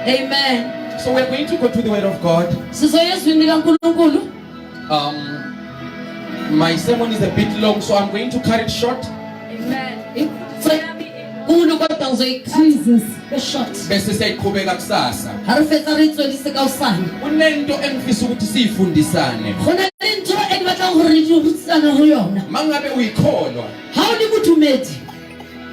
Amen. So we're going to go to the Word of God. My sermon is a bit long, so I'm going to cut it short. Amen. Jesus, the short. Bese siyayiqhubeka kusasa. Harufetsa re tswedise ka usana. Kunento engifisa ukuthi sifundisane. Khona into engibetla gore re dirutsana ho yona. Mangabe uyikholwa. Ha o le motumedi.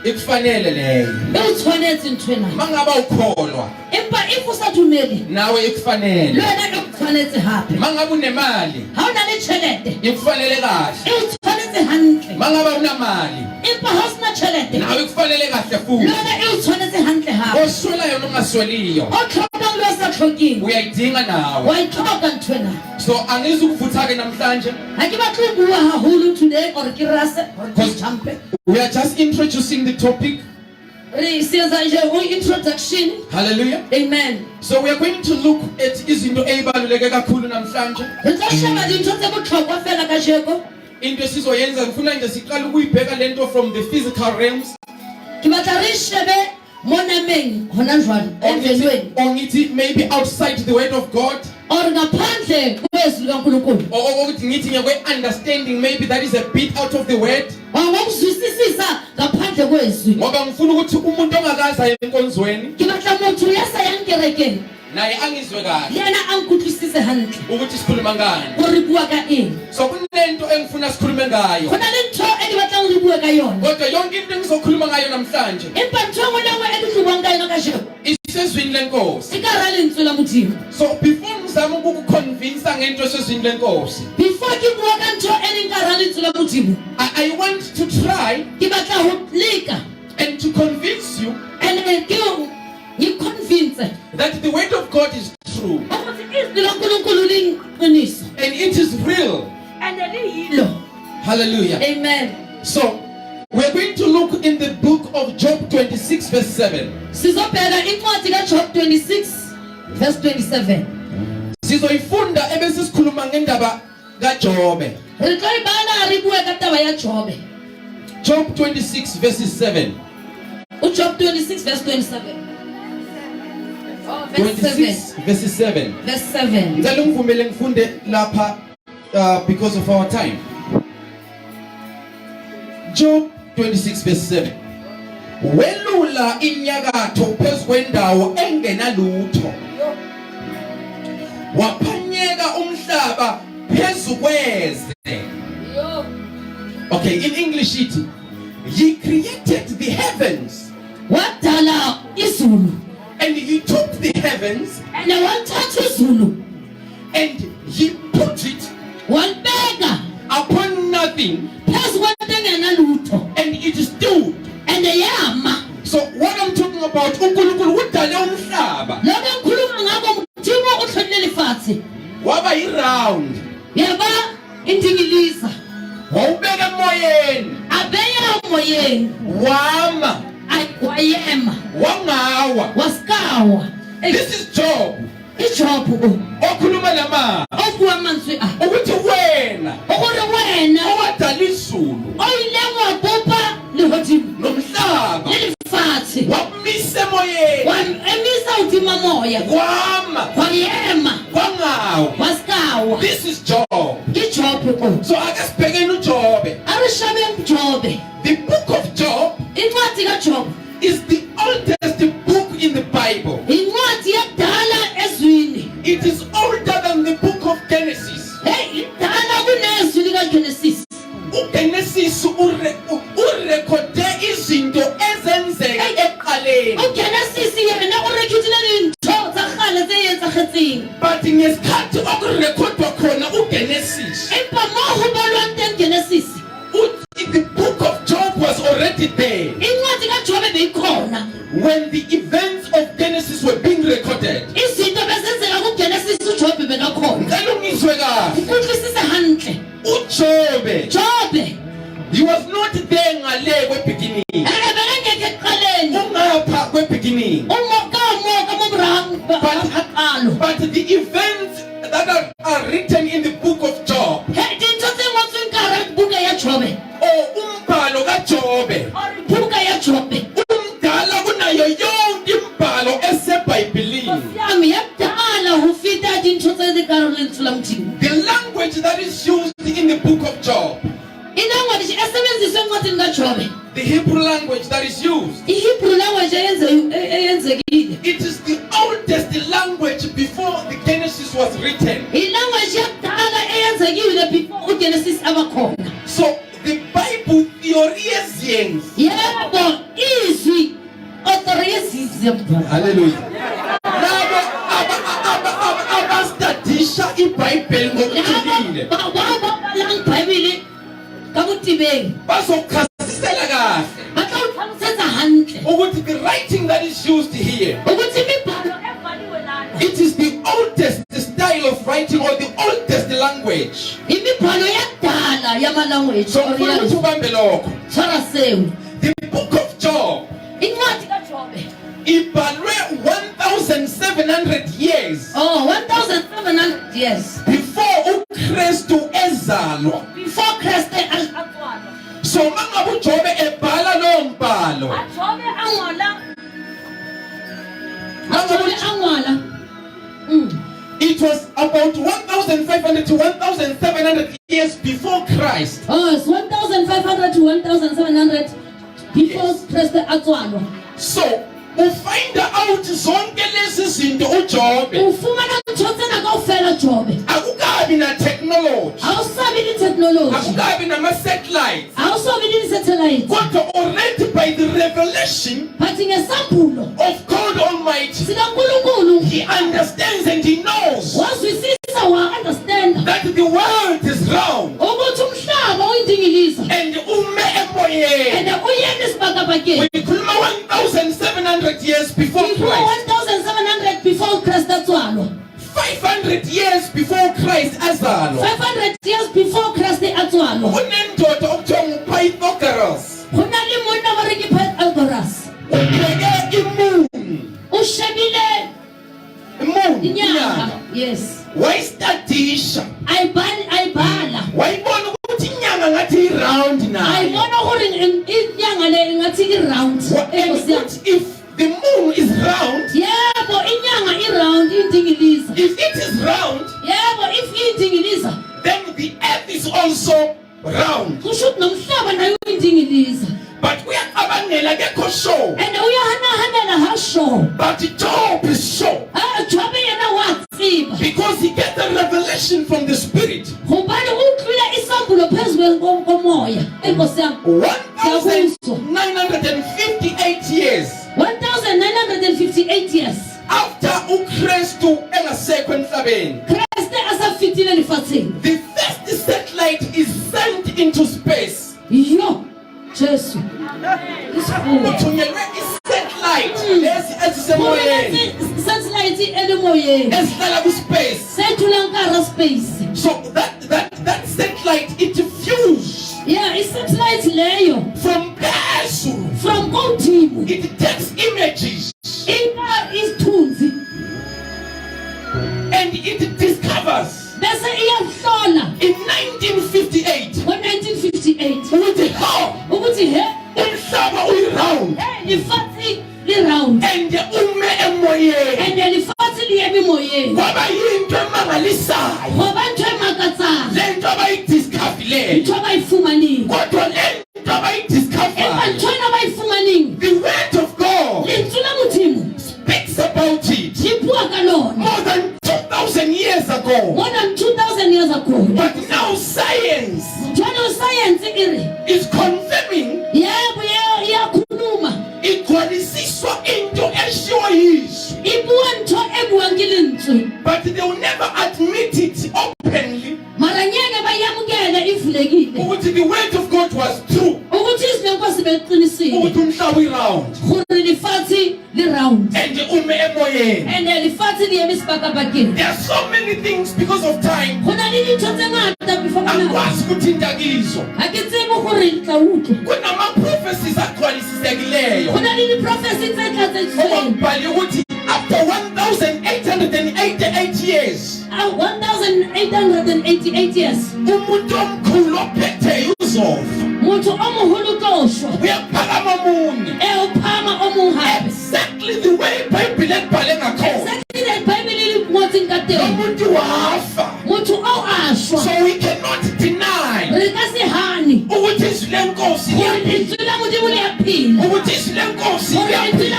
Ikufanele leyo. O tshwanetse ntwena. Mangaba ukholwa. Empa if o sa dumele. Nawe ikufanele. Le wena o tshwanetse hape. Mangaba unemali. Ha o na le tšhelete. Ikufanele kahle. O tshwanetse hantle. Mangaba unamali. Empa ha o sna tšhelete. Nawe ikufanele kahle futhi. Le wena o tshwanetse hantle hape. Oswela yona ungasweliyo. O tlhoka lo sa tlhokeng. Uyayidinga nawe. Wa itlhoka ntwena. So angizukuvutha ke namhlanje. Ha ke batla go bua haholo today or ke rase or ke champe. We are just introducing the topic. Introduction. Hallelujah. Amen. So we are going to look at izinto ezibaluleke kakhulu namhlanje. Into esizoyenza ngifuna nje siqala ukuyibheka lento from the physical realms. Or maybe outside the word of God. Or understanding, maybe that is a bit out of the word. Ngoba ngifuna ukuthi umuntu ongakazi aye enkonzweni naye angizwe kahle ukuthi sikhuluma ngani. So kunento engifuna sikhulume ngayo. Kodwa yonke into engizokhuluma ngayo namhlanje isezwini lenkosi. So before ngizama ukukuconvince ngento esezwini lenkosi, I want to try and to convince you that the word of God is true and it is real. Hallelujah. Amen. So we're going to look in the book of Job 26 verse 7. Job 26 verse 27. Sizoyifunda ebese sikhuluma ngendaba kaJobe. Job 26 verse 7. Job 26 verse 27. Oh, verse 26 verse 7. Verse 7. Ngicela ungivumele ngifunde lapha because of our time. Job 26 verse 7. Welula inyakatho phezu kwendawo engenalutho. Waphanyeka umhlaba phezu kweze. Okay, in English it, He created the heavens. Wadala izulu. And He took the heavens and wathatha izulu and He put it upon nothing and it stood. And yama. So what I'm talking about, uNkulunkulu udale umhlaba. Waba round. Yaba indingiliza. Wawubeka emoyeni. Abeya emoyeni. Wama. Wayema. Wangawa. Waskawa. This is Job. Job. Okhuluma lama. Okuwamanzi a. Ukuthi wena. Wena. Owadala izulu. Oyilewa bopha lehothi nomhlaba. Lelifathi. Wamisa emoyeni. Wamisa udima moya. Wama. Wayema. Wangawa. Waskawa. This is Job. Job. So ake sibhekeni uJobe. Arishabe uJobe. The book of Job incwadi kaJob is the oldest book in the Bible. Incwadi yakudala ezwini. It is older than the book of Genesis. Hey, idala kunezwi likaGenesis. uGenesis urekhode izinto ezenzeka eqaleni. uGenesis yena urekhithile into zakhale zeyenza khethini. But ngesikhathi okurekhodwa khona uGenesis. Empa mohu balwante Genesis. The book of Job was already there. Incwadi kaJobe beyikhona. When the events of Genesis were being recorded. Izinto bezenzeka kuGenesis uJobe bekakhona. Ngicela ungizwe kahle. Ukuqisisa hantle. uJobe. Jobe. He was not there ngale kwebeginning. Ebengeke eqaleni. Ungapha kwebeginning. But the events that are written in the book of Job. Umbhalo kaJobe. Umdala kunayo yonke The Hebrew language that is used. It is the oldest language before the Genesis was written. So the Bible theologians. Hallelujah. Abastadisha iBhayibheli ngokujulile. Bazokhazisela kahle ukuthi the writing that is used here, it is the oldest style of writing or the oldest language. So the book of Job, ibhalwe 1700 years. 1700 years Before uKristu ezalwa. Before Christ ezalwa. So mangabe uJobe ebhala lo mbhalo. Ajobe angwala. It was about 1500 to 1700 years before Christ. Oh, it's 1500 to 1700 before Christ azalwa. So find out zonke lezi zinto uJobe. Ufumana uJobe nakufela Jobe. Akukabi na technology. Awusabi ni technology. Akukabi na satellites. Awusabi ni satellites. But already by the revelation of God Almighty, He understands and He knows that the world is round. And we could 1700 years before Christ. 1700 before Christ. 500 years before Christ azalwa. 500 years before Christ azalwa. Kunendoda okuthiwa nguPythagoras. Kunali umuntu abariki Pythagoras. Ubheke imuni. Ushebile imuni. Inyanga. Yes. Wayistadisha. Ayibhala. Wayibona ukuthi inyanga ngathi round nayo. Ayibona ukuthi inyanga le ngathi round. If the moon is round, yebo inyanga round indingiliza. If it is round, yebo if indingiliza, then the earth is also round. Kusho nomhlaba nayo indingiliza. But we are abangela kekho show. And uyahana ha show. But Job is show. Job yena watsiba. Because he gets the revelation from the Spirit. Ngubani ukhwila isambulo phezulu komoya. Enkosi yami. 1958 years. 1958 years. After uKristu engasekho emhlabeni. Christ asafitile lifathini. The first satellite is sent into space. Yo. Jesus. Uthunyelwe isatellite lesi esisemoyeni. Satellite elimoyeni. Esihlala ku space. Setulankara space. So that satellite it fused. Yeah, it's satellite leyo. From phezulu. From Kontimu. It takes images. Inka is tunzi. And it discovers. Bese iyahlola. In 1958. 1958. Ukuthi he umhlaba uyi-round. Lifathi li-round. And ume emoyeni. And lifathi liyema emoyeni. Kwaba yinto emangalisayo. Ngoba into emakatsayo. Le nto abayidiscoverile. Into abayifumanile. Kodwa le nto abayidiscoverile. Ebantwini abayifumanile. The word of God speaks about it. More than 2,000 years ago. More than 2,000 years ago. But now science is confirming. Igcwalisiswa into eshiwo yiso. But they will never admit it openly. Ukuthi the word of God was true. Ukuthi umhlaba uyi-round. And ume emoyeni. There are so many things because of time. Akwazi ukuthinta kizo. Kunama-prophecies agcwalisisekileyo. Okubhaliwe ukuthi after 1888 years. 1888 years. Umuntu omkhulu ophethe uZofa. Uyaphakama omunye. Exactly the way iBhayibheli elibhale ngakhona. Umuntu wafa. So we cannot deny ukuthi ukuthi izwi lenkosi liyaphila, ukuthi izwi lenkosi liyaphila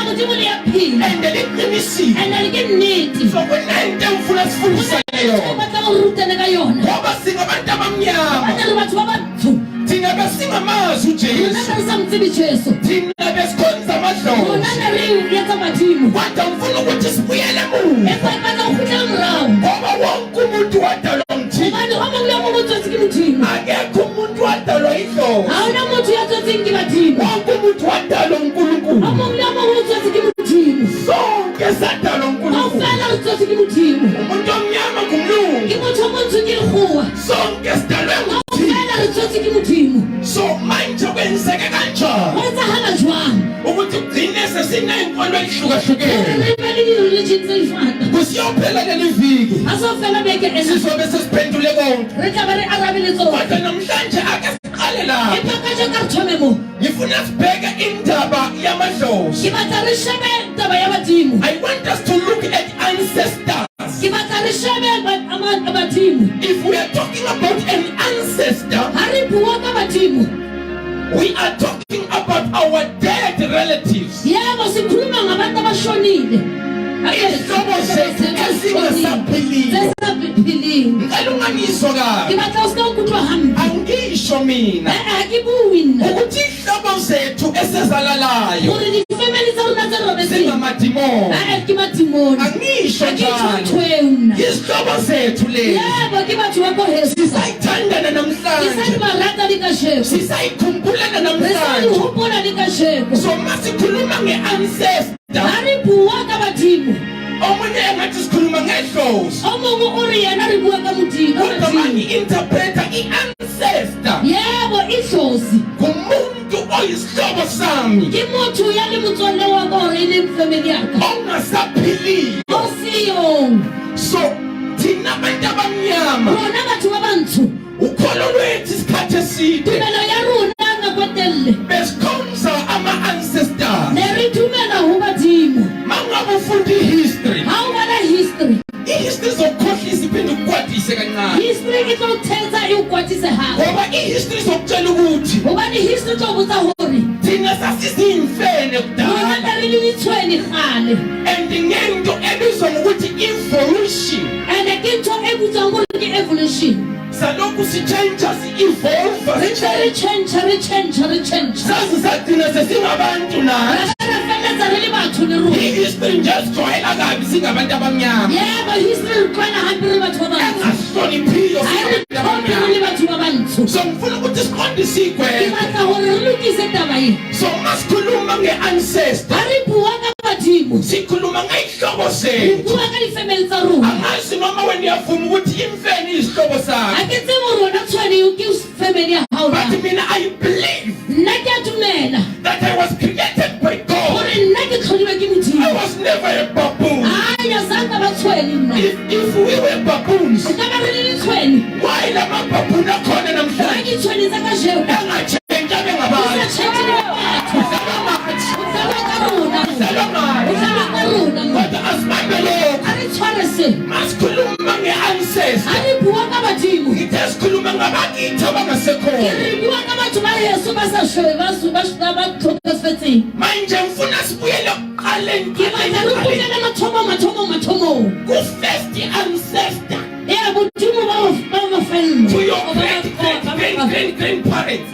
and liqinisile. So kunento engifuna sifundisane yona ngoba singabantu abamnyama, thina besingamazi uJesu, thina besikhonza amadlozi, kodwa ngifuna ukuthi sibuyele emuva ngoba wonke umuntu wadalwa umthimba, akekho umuntu wadalwa idlozi, wonke umuntu wadalwa uNkulunkulu, sonke sadalwa uNkulunkulu. Umuntu omnyama ngumlungu, sonke sidalwe nguThixo. So manje kwenzeke kanjani ukuthi ugcine sesiney'nkolo ey'hlukahlukene? Kusiyophela leli viki sizobe sesiphendule konke, kodwa namhlanje ake siqale lapho. Ngifuna sibheke indaba yamadlozi. I want us to look at ancestors. If we are talking about an ancestor, we are talking about our dead relatives. Isihlobo zethu ezingasaphilile. Ngalunganiswa kabi, angisho mina ukuthi isihlobo zethu esezalalayo singamadimoni, angisho njalo. Isihlobo zethu lezi sisayithandana namhlanje, sisayikhumbulana namhlanje. So masikhuluma nge-ancestor, omunye engathi sikhuluma ngedlozi, kodwa mangi-interpreta i-ancestor kumuntu oyisihlobo sami ongasaphiliyo. So thina abantu abamnyama ukholo lwethu isikhathi eside besikhonza ama-ancestors. Mangabe ufunda i-history, i-history izokukhohlisa iphinde ukukwatise kancane, ngoba i-history izokutshela ukuthi thina sasiziyimfene kudala, and ngento ebizwa ngokuthi evolution. Salokhu sichange, si-evolve, saze sagcina sesingabantu nathi. I-history nje sijwayela kabi singabantu abamnyama, engahloniphiyo singabantu abamnyama. So ngifuna ukuthi siqondise igwegwe. So masikhuluma nge-ancestor, sikhuluma ngey'hlobo zethu. Angazi noma wena uyavuma ukuthi imfene iyisihlobo sakho, but mina I believe that I was created by God. I was never a baboon. If we were baboons, why lama baboon akhona namhlanje engachenja bengabantu? Kodwa asimangalokho, masikhuluma nge-ancestor, ngithe sikhuluma ngabakithi abangasekhona. Manje ngifuna sibuyele ekuqaleni ku-first ancestor, to your great-great-great-grandparents.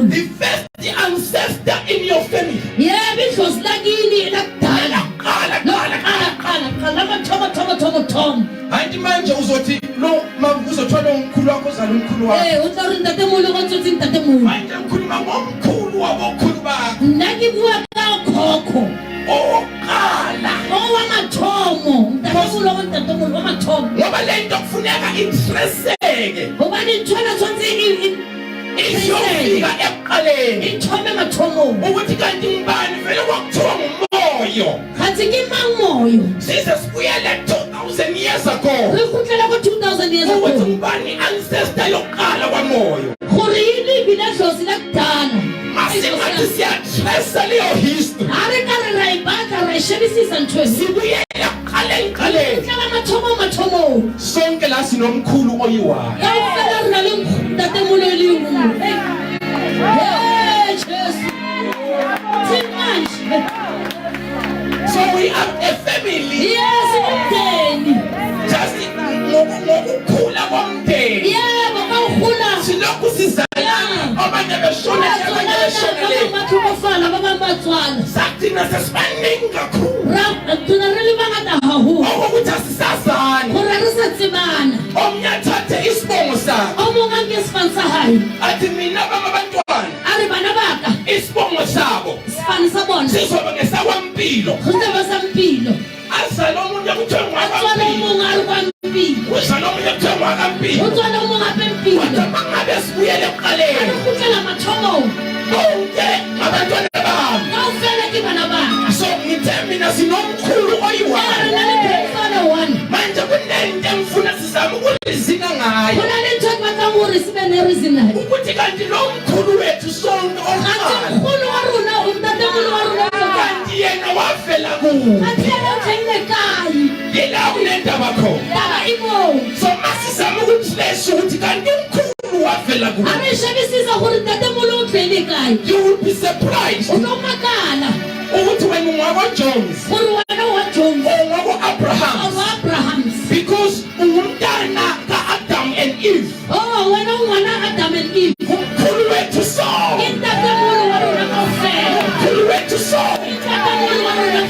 The first ancestor in your family. Hayi manje uzothi lo uzothola umkhulu wakho ozala umkhulu wakho. Manje ngikhuluma ngomkhulu wabokhulu bakho. Oqala ngoba le nto kufuneka intreseke, izofika ekuqaleni ukuthi kanti ngibani vele kwakuthiwa ngumoyo. Size sibuyele 2000 years ago ukuthi ngibani ancestor yokuqala kwamoyo. Masingathi siyatresa leyo history, sibuyele ekuqaleni. Sonke la sinomkhulu oyiwayo, So we are a family. Yes, umndeni. Just ngokukhula komndeni. Yebo, bawukhula. Silokhu sizalana. Abanye beshona abanye beshonele. Bafana babambatswana. Sathina sesibaningi kakhulu. Thina re le bangata haholo. Ukuthi asisazani. Hore re sa tsebana. Omnye athathe isibongo sakhe. O mong a nke sefane sa hae. Athi mina bangabantwana. A re bana ba ka. Isibongo sabo. Sefane sa bona. Sizoba ngesakwaMpilo. Go tla ba sa Mpilo. Azala omunye kuthiwa Atswana o mong a re kwa Mpilo. Uzala omunye kuthiwa ngwakaMpilo. Utswana o mong ape Mpilo. Kodwa mangabe sibuyele ekuqaleni. A re kgutlela mathomong. Bonke ngabantwana bami. Kaofela ke bana ba ka. So ngithe mina sinomkhulu Re oyi-one. na le grandfather one. Manje kunento engifuna sizame ukulizika ngayo. Go na le ntho e ke batlang hore se be ne re zinayo. Ukuthi kanti lo mkhulu wethu sonke Kgathi omncane. mkgolo wa rona, umtatemolo wa rona o kae? Kanti yena wafela kuwo. Kgathi yena o hlahile kae? Yila kunendaba khona. Taba e moo. So masizame ukuhlesha ukuthi kanti umkhulu wafela kuwo. A re shebisisa gore ntatemolo o hlahile kae? You will be surprised. O tlo makala Ukuthi wena ungwako-Jones. gore wena wa Jones Ungwako-Abraham. or wa Abrahams. Because ungumntana ka-Adam and Eve. Oh, wena o ngwana Adam and Eve. Umkhulu wethu Saul. Ke ntatemolo wa rona kaofela. Umkhulu wethu Saul. Ke ntatemolo wa rona.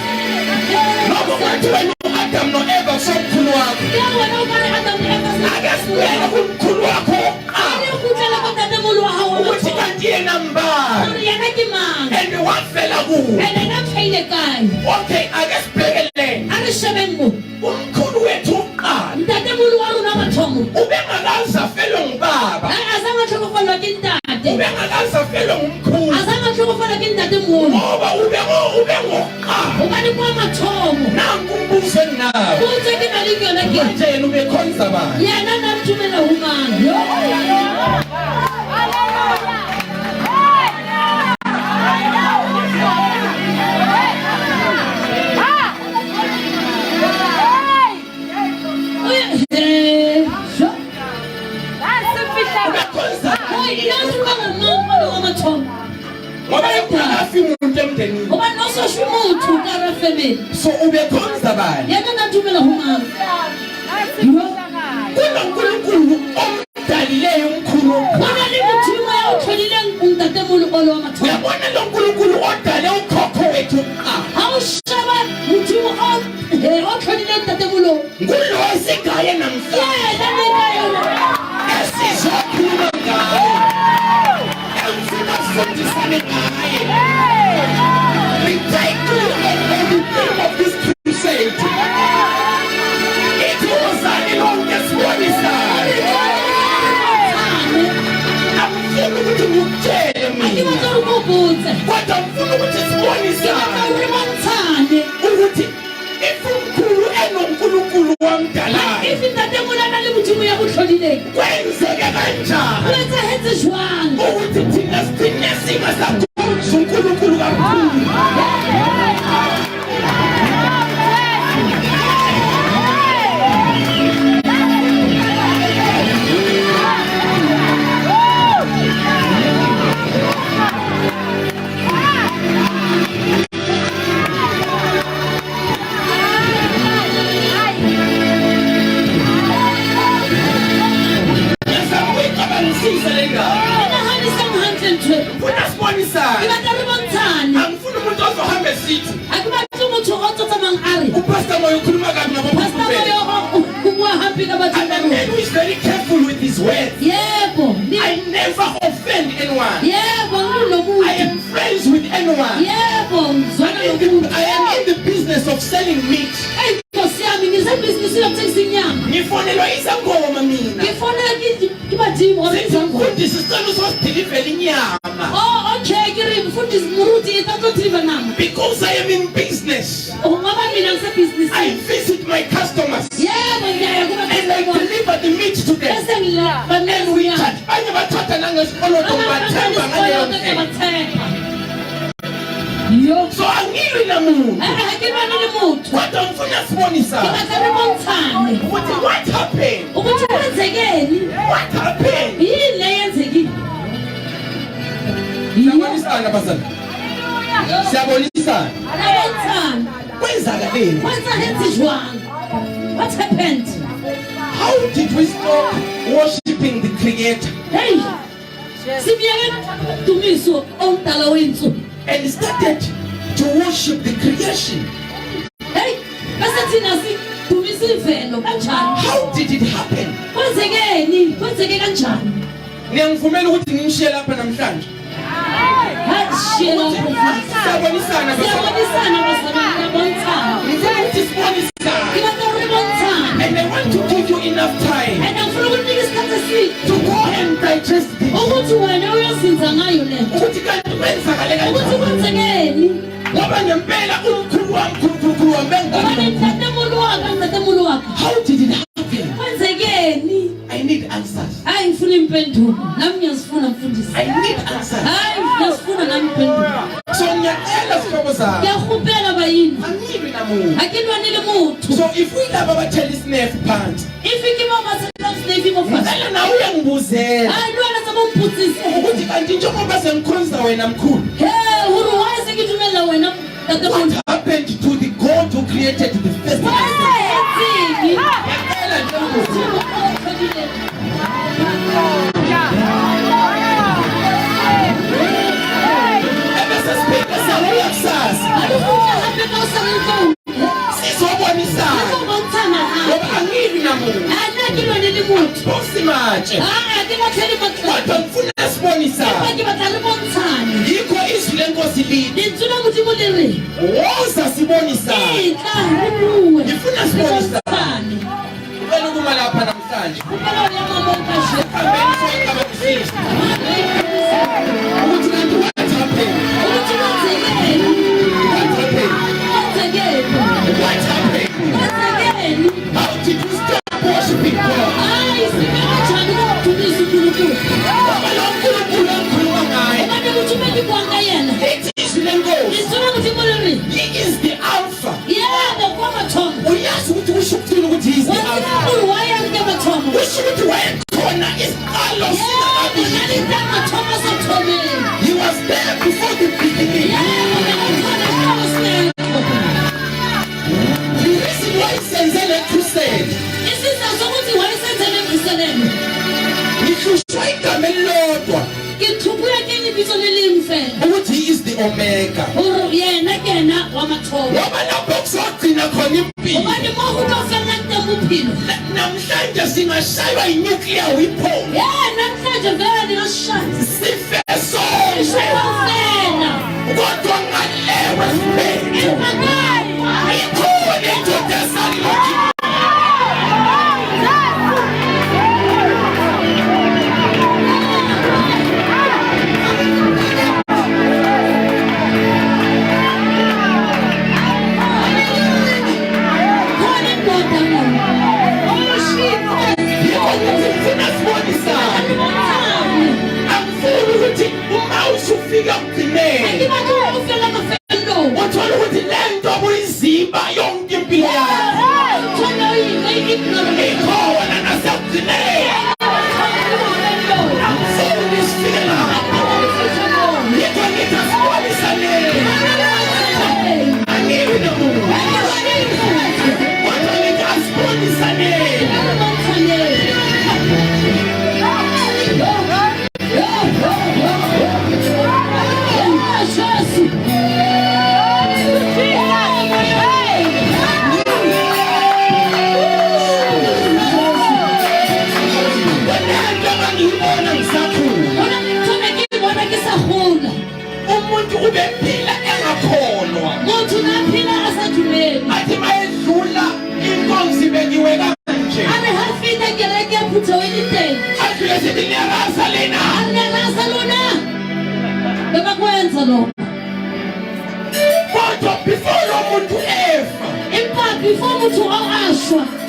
Noma kwathi wena u-Adam no-Eva somkhulu wakho. Ke wena o ka re Adam le Eva se- Ake sibuyele kumkhulu wakho A re wokuqala. kgutlela ko ntatemolo wa hao wa Ukuthi mathomo. kanti yena mbani. Gore yena ke mang? And wafela kuwo. And yena o hlahile kae? Okay, ake sibhekele. A re shebeng mo. Umkhulu wethu wokuqala. Ntatemolo wa rona mathomo. Ubengakaze afelwe ngubaba. Azange tlhokofalwa ke ntate. Ubengakaze afelwe ngumkhulu. Azange tlhokofalwa ke ntatemolo. Ngoba ubengokuqala. Hobane kwa mathomo. Nanku umbuzo enginawo. Botse ke na le ke yona ke. Manje yena ubekhonza bani? Yena na mthumela ho mang? Ubekhonza bani? Ngoba Ngoba ekungakafi umuntu emndenini. nososhwe motho ka ra family. So ubekhonza bani? Yena na mthumela ho mang? KunoNkulunkulu omdalileyo umkhulu. Bona le modimo ya o tlhodileng ntatemolo o le wa mathomo. Uyabona lo nkulunkulu odale ukhokho wethu wokuqala. Ha o sheba modimo o tlhodileng ntatemolo. Ngulo esigaye namhlanje. Yena le ka yona. Esizokhuluma ngaye. Emfuna sifundisane ngaye. We take you on the theme of this crusade. It was the longest one is Angifuni ukuthi ngikutshele Ke mina. batla re mo botse. Kodwa ngifuna ukuthi Ke batla sibonisane re bontshane. ukuthi umkhulu enonkulunkulu wamdalayo If ntatemolo a na le modimo ya go tlhodileng. kwenzeke O kanjani etsahetse jwang? ukuthi thina sigcine singasakhonzi unkulunkulu kakhulu. Ngiyazama ukuyicabangisisa le ndaba. Inahanisang hantle ntho e. Ngifuna Ke sibonisane. batla re bontshane. Angifuni umuntu ozohamba esithi Ha ke batle motho o tsotsamang a re. upastor Moyo ukhuluma kabi Pastor nabophezulu. Moyo o bua hampe ka batho I'm ba a rona. man who is very careful with his words. Yebo. I never offend anyone. Yebo ngilo I muntu. am friends with anyone. Yebo ngizwana nomuntu. I am in the business of selling meat. Hey Nkosi yami ngisebhizinisi yokuthengisa inyama. Ngifonelwa izangoma mina. Ngifonela ke badimo gore izangoma. Sengifundisa isicelo sosidilivela inyama. Oh okay ke re mfundisi muruti e tla tlo deliver nama. Because I am in business. Ngoba mina ngisebhizinisi. I visit my customers. Yebo ngiyaya kuba And I deliver the meat to them. bese ngila And we chat. Banye bathatha nangesikoloto bathemba ngaleyo ndlela. Yo. So angilwi namuntu. Ha ke bana le motho. Kodwa ngifuna Ke sibonisane. batla re bontshane. Ukuthi what happened? Ukuthi kwenzekeni? What happened? Yini le yenzekile? Siyabonisana bazali. Siyabonisana. Abontshane. What happened? How did we stop worshiping the Creator? Hey, and started to worship the creation? Hey, how did it happen? And I want to give you enough time to go and digest this. How did it happen? I need answers. I need answers. So so if we have our telesnap pants, what happened to the God who created the first He is the Alpha. He was there before the beginning. The reason why he sends a crusade, he is the Omega. Namhlanje singashaywa inuclear weapon. Sife sonke. Kodwa ngalewe sibheke. Ikhona indoda esaliloki. Ufika mgcineni uthola ukuthi le nto obuyizimba yonke impilo yakho ikhona nasekugcineni. Angifuni sifike lapho. Yethu ngithi asibonisaneni. Angibi nomuntu. Kodwa ngithi asibonisaneni. Umuntu ubephila engakholwa. Athi mayedlula inkonzo ibekiwe kanje. Athi lesithi niyaraza lena. Kodwa before lo muntu efa,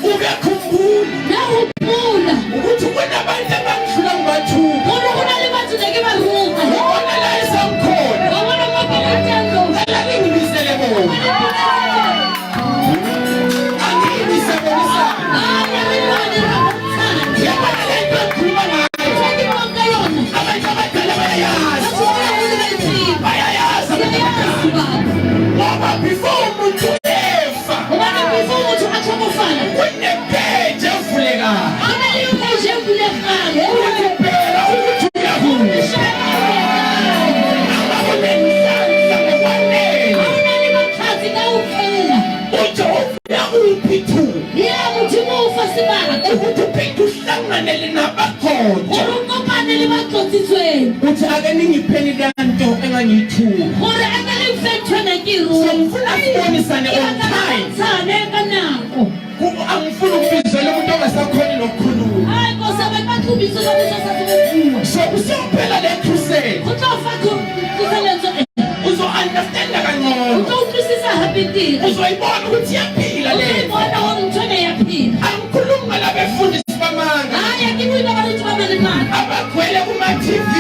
ubekhumbula ukuthi kunabantu abadlula kumathuba. Ubona la esamkhona. Elangibisele bona. Angibisebonisa. Yabona le nto ekhuluma ngayo. Abantu abadala bayayazi. Bayayazi. Ngoba before umuntu uthi ake ningipheni kanto engangiyithuka so ngifuna sibonisane on time angifuni ukubizela umuntu ongasakhoni nokukhuluma so usophela le crusade uzo understand kangcono uzoyibona ukuthi iyaphila le angikhuluma la befundisi bamanga abagwele kuma-TV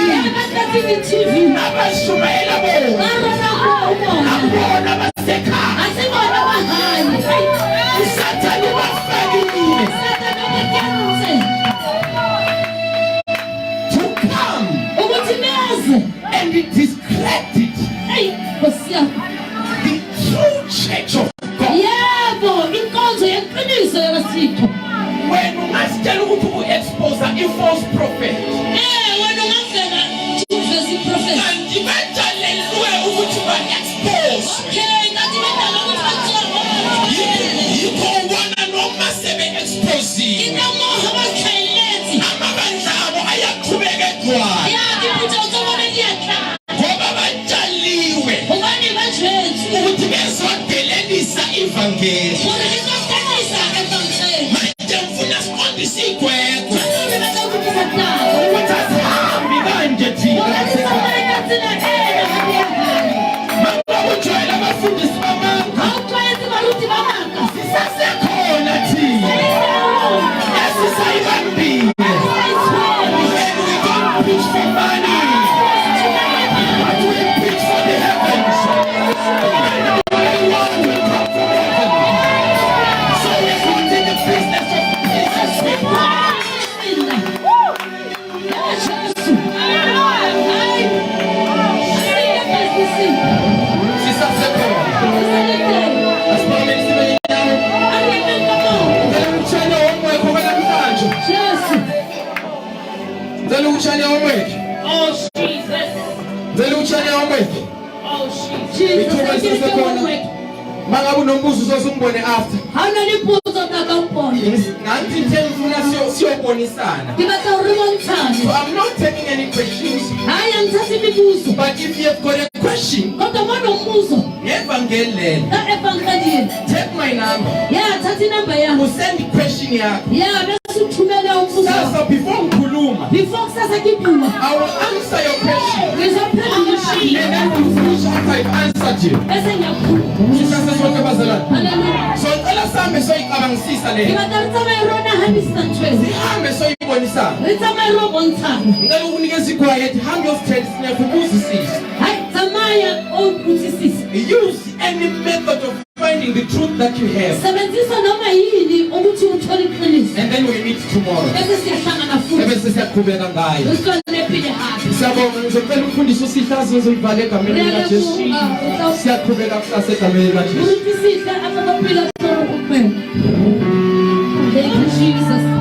abashumayela abona basekhaya usathane bafakile to come and discredit the true church of God. When ungasitshela ukuthi u-expose i-false prophet kanti batshalelwe ukuthi ba-expose yikho ubona noma sebe-exposile amabandla abo ayaqhubeka egcwala ngoba batshaliwe ukuthi bezodelelisa ivangeli manje mfuna siqondise igwegwe ukuthi asihambi kanje thina mangakujwayela abafundisi bamanga sisasekhona thina esisayibambile and we don't preach for money but we preach for the heavens. So we put in the business of Jesus people. Mangabe unombuzo uzosumbone after. Nanti nje ngifuna siyobonisana. So I'm not taking any questions. But if you have got a question, ngevangeli take my number. Send the question yakho. Sasa before ngikhuluma, I will answer your question. And then we'll finish after I've answered you. So ngicela sihambe soyicabangisisa le. Sihambe soyibonisana. Ngicela ukunikeza igwayethi hambe yostraight snap ubuzisise. Use any method of finding the truth that you have. And then we meet tomorrow. Ebese siyaqhubeka ngayo. Siyabonga ngizocela umfundisi usihlaziyo uzivale egameni likaJesu. Siyaqhubeka kusasa egameni likaJesu. Thank you, Jesus.